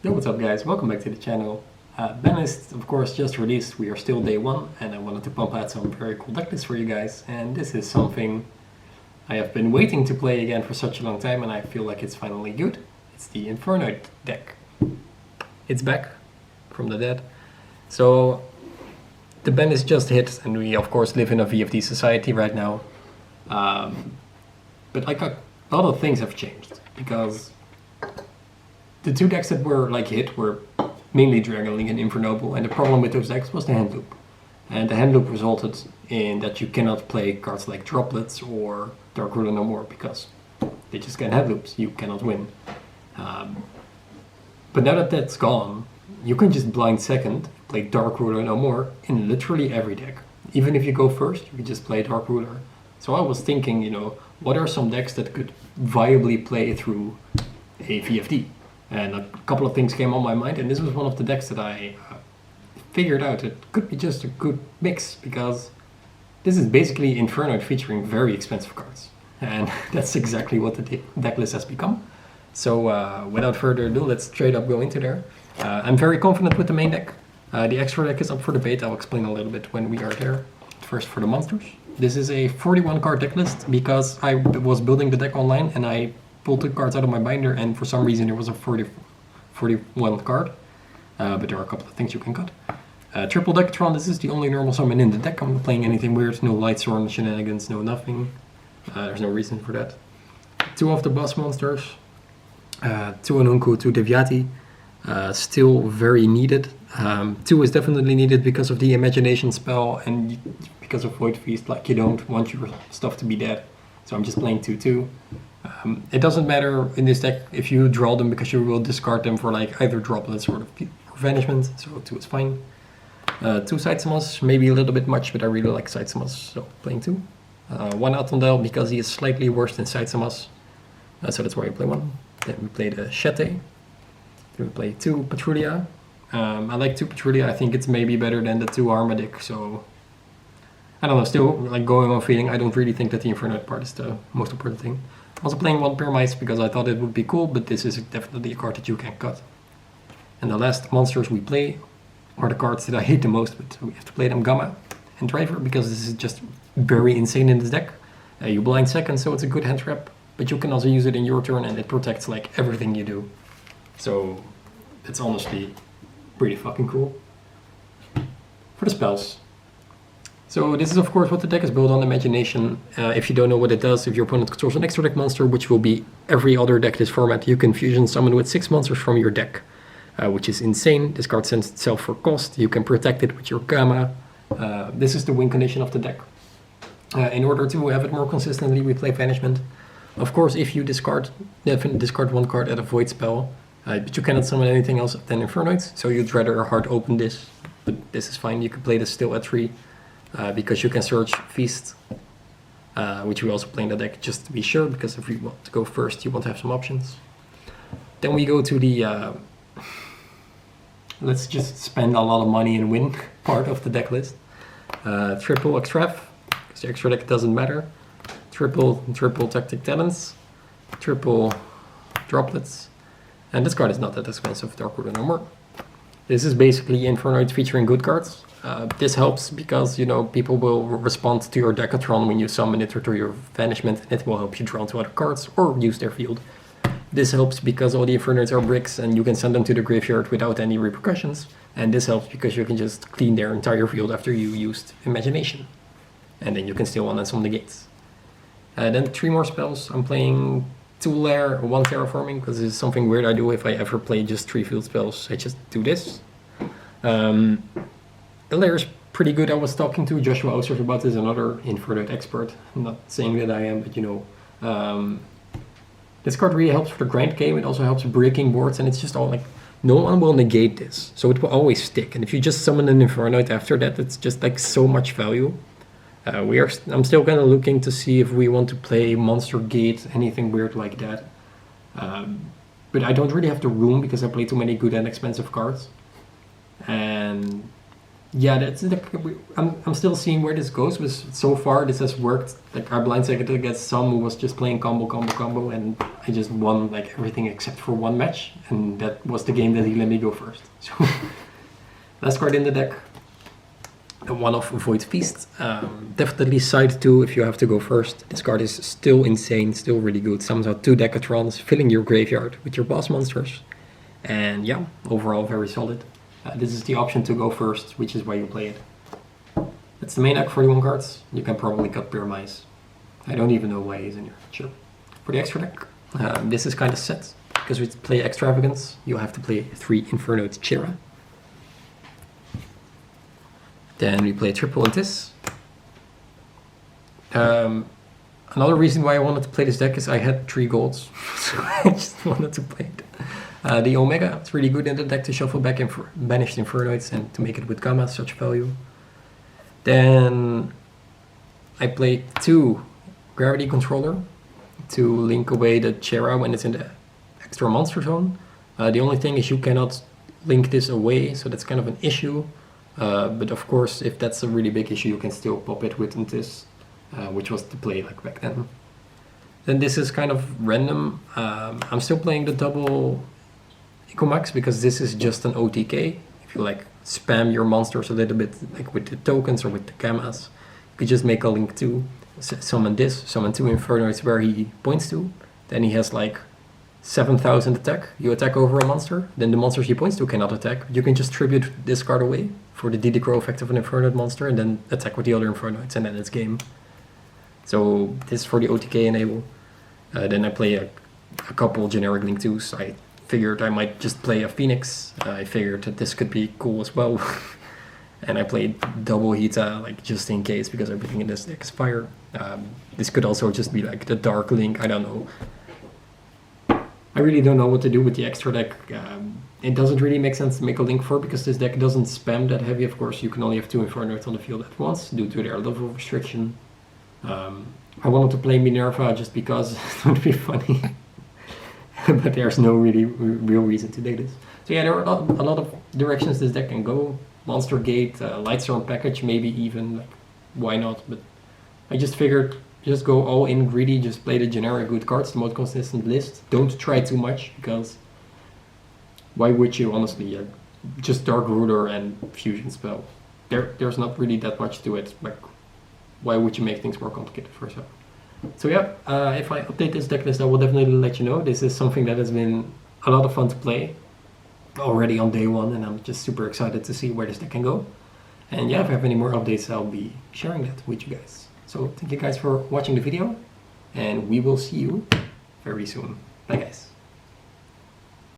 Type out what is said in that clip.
Yo, what's up guys, welcome back to the channel. Banlist of course just released, we are still day one, and I wanted to pump out some very cool decklists for you guys, and this is something I have been waiting to play again for such a long time, and I feel like it's finally good. It's the Infernoid deck. It's back from the dead. So the Banlist just hit, and we of course live in a VFD society right now. But like a lot of things have changed, because the two decks that were like hit were mainly Dragon Link and Infernoble, and the problem with those decks was the hand loop. And the hand loop resulted in that you cannot play cards like Droplets or Dark Ruler no more, because they just get hand loops, you cannot win. But now that that's gone, you can just blind second, play Dark Ruler no more in literally every deck. Even if you go first, you can just play Dark Ruler. So I was thinking, you know, what are some decks that could viably play through a VFD? And a couple of things came on my mind, and this was one of the decks that I figured out it could be just a good mix, because this is basically Infernoid featuring very expensive cards. And that's exactly what the decklist has become. So without further ado, let's straight up go into there. I'm very confident with the main deck. The extra deck is up for debate, I'll explain a little bit when we are there. First for the monsters. This is a 41 card decklist, because I was building the deck online and I pulled the cards out of my binder, and for some reason there was a 41 card, but there are a couple of things you can cut. Triple Decatron, this is the only normal summon in the deck. I'm not playing anything weird, no Lightsworn shenanigans, no nothing. There's no reason for that. Two of the boss monsters, two Anunku, two Devyati, still very needed. Two is definitely needed because of the imagination spell and because of Void Feast, like you don't want your stuff to be dead. So I'm just playing 2/2. It doesn't matter in this deck if you draw them, because you will discard them for like either Droplets or Vanishment, so 2 is fine. 2 Tatsym, maybe a little bit much, but I really like Tatsym, so playing 2. 1 Atondel, because he is slightly worse than Tatsym, so that's why I play 1. Then we play the Shete. Then we play 2 Patrulia. I like 2 Patrulia, I think it's maybe better than the 2 Armadic, so I don't know, still like going on feeling, I don't really think that the Infernoid part is the most important thing. Also playing 1 Permice because I thought it would be cool, but this is definitely a card that you can cut. And the last monsters we play are the cards that I hate the most, but we have to play them: Gamma and Driver, because this is just very insane in this deck. You blind second, so it's a good hand trap, but you can also use it in your turn and it protects like everything you do. So it's honestly pretty fucking cool. For the spells. So this is of course what the deck is built on, imagination. If you don't know what it does, if your opponent controls an extra deck monster, which will be every other deck this format, you can fusion summon with 6 monsters from your deck, which is insane. This card sends itself for cost. You can protect it with your Gamma. This is the win condition of the deck. In order to have it more consistently, we play Vanishment. Of course, if you discard 1 card at a Void spell, but you cannot summon anything else than Infernoids, so you'd rather hard open this, but this is fine. You can play this still at 3. Because you can search Feast, which we also play in the deck just to be sure, because if you want to go first, you want to have some options. Then we go to the let's just spend a lot of money and win part of the deck list. Triple Extrav, because the extra deck doesn't matter. Triple Tactic Talents, triple Droplets, and this card is not that expensive, Dark Ruler no more. This is basically Infernoid featuring good cards. This helps because, you know, people will respond to your Decatron when you summon it or to your Vanishment, and it will help you draw into other cards or use their field. This helps because all the Infernoids are bricks and you can send them to the graveyard without any repercussions. And this helps because you can just clean their entire field after you used Imagination. And then you can still one-and-summon the gates. Then 3 more spells. I'm playing 2 Lair, 1 Terraforming, because this is something weird I do if I ever play just 3 field spells. I just do this. The Lair is pretty good. I was talking to Joshua Ousters about this, another Infernoid expert. I'm not saying that I am, but you know. This card really helps for the grind game. It also helps breaking boards, and it's just all like, no one will negate this, so it will always stick. And if you just summon an Infernoid after that, it's just like so much value. I'm still kind of looking to see if we want to play Monster Gate, anything weird like that. But I don't really have the room because I play too many good and expensive cards. And Yeah, that's I'm still seeing where this goes, but so far this has worked. Like I blind seconded against some who was just playing combo, and I just won like everything except for one match, and that was the game that he let me go first. So last card in the deck, a one-off Void Feast. Definitely side 2 if you have to go first. This card is still insane, still really good. Summons out 2 Decatrons, filling your graveyard with your boss monsters, and yeah, overall very solid. This is the option to go first, which is why you play it. That's the main deck for the 1 cards. You can probably cut Pure Mice. I don't even know why he's in here. Sure. For the extra deck, this is kind of set. Because we play Extravagance, you have to play 3 Infernoids Chira. Then we play triple into this. Another reason why I wanted to play this deck is I had 3 golds, so I just wanted to play it. The Omega, it's really good in the deck to shuffle back banished Infernoids and to make it with Gamma such value. Then I played 2 Gravity Controller to link away the Chera when it's in the extra monster zone. The only thing is you cannot link this away, so that's kind of an issue. But of course, if that's a really big issue, you can still pop it with this, which was the play like back then. Then this is kind of random. I'm still playing the double Ecomax because this is just an OTK. If you like spam your monsters a little bit, like with the tokens or with the gammas, you could just make a link to summon this, summon 2 Infernoids where he points to. Then he has like 7,000 attack. You attack over a monster, then the monsters he points to cannot attack. You can just tribute this card away for the DD-Crow effect of an Infernoid monster and then attack with the other Infernoids and then it's game. So this is for the OTK enable. Then I play a couple generic link 2s. I figured I might just play a Phoenix. I figured that this could be cool as well. And I played double Hita, like just in case, because everything in this deck is fire. This could also just be like the Dark Link, I don't know. I really don't know what to do with the extra deck. It doesn't really make sense to make a link for because this deck doesn't spam that heavy. Of course, you can only have 2 Infernoids on the field at once due to their level restriction. I wanted to play Minerva just because it would be funny. But there's no really real reason to do this. So yeah, there are a lot of directions this deck can go. Monster Gate, Lightstorm package, maybe even. Like, why not? But I just figured just go all in greedy, just play the generic good cards, the most consistent list. Don't try too much because why would you honestly? Just Dark Ruler and Fusion Spell. There's not really that much to it. Like, why would you make things more complicated for yourself? So yeah, if I update this deck list, I will definitely let you know. This is something that has been a lot of fun to play already on day 1, and I'm just super excited to see where this deck can go. And yeah, if I have any more updates, I'll be sharing that with you guys. So thank you guys for watching the video, and we will see you very soon. Bye guys.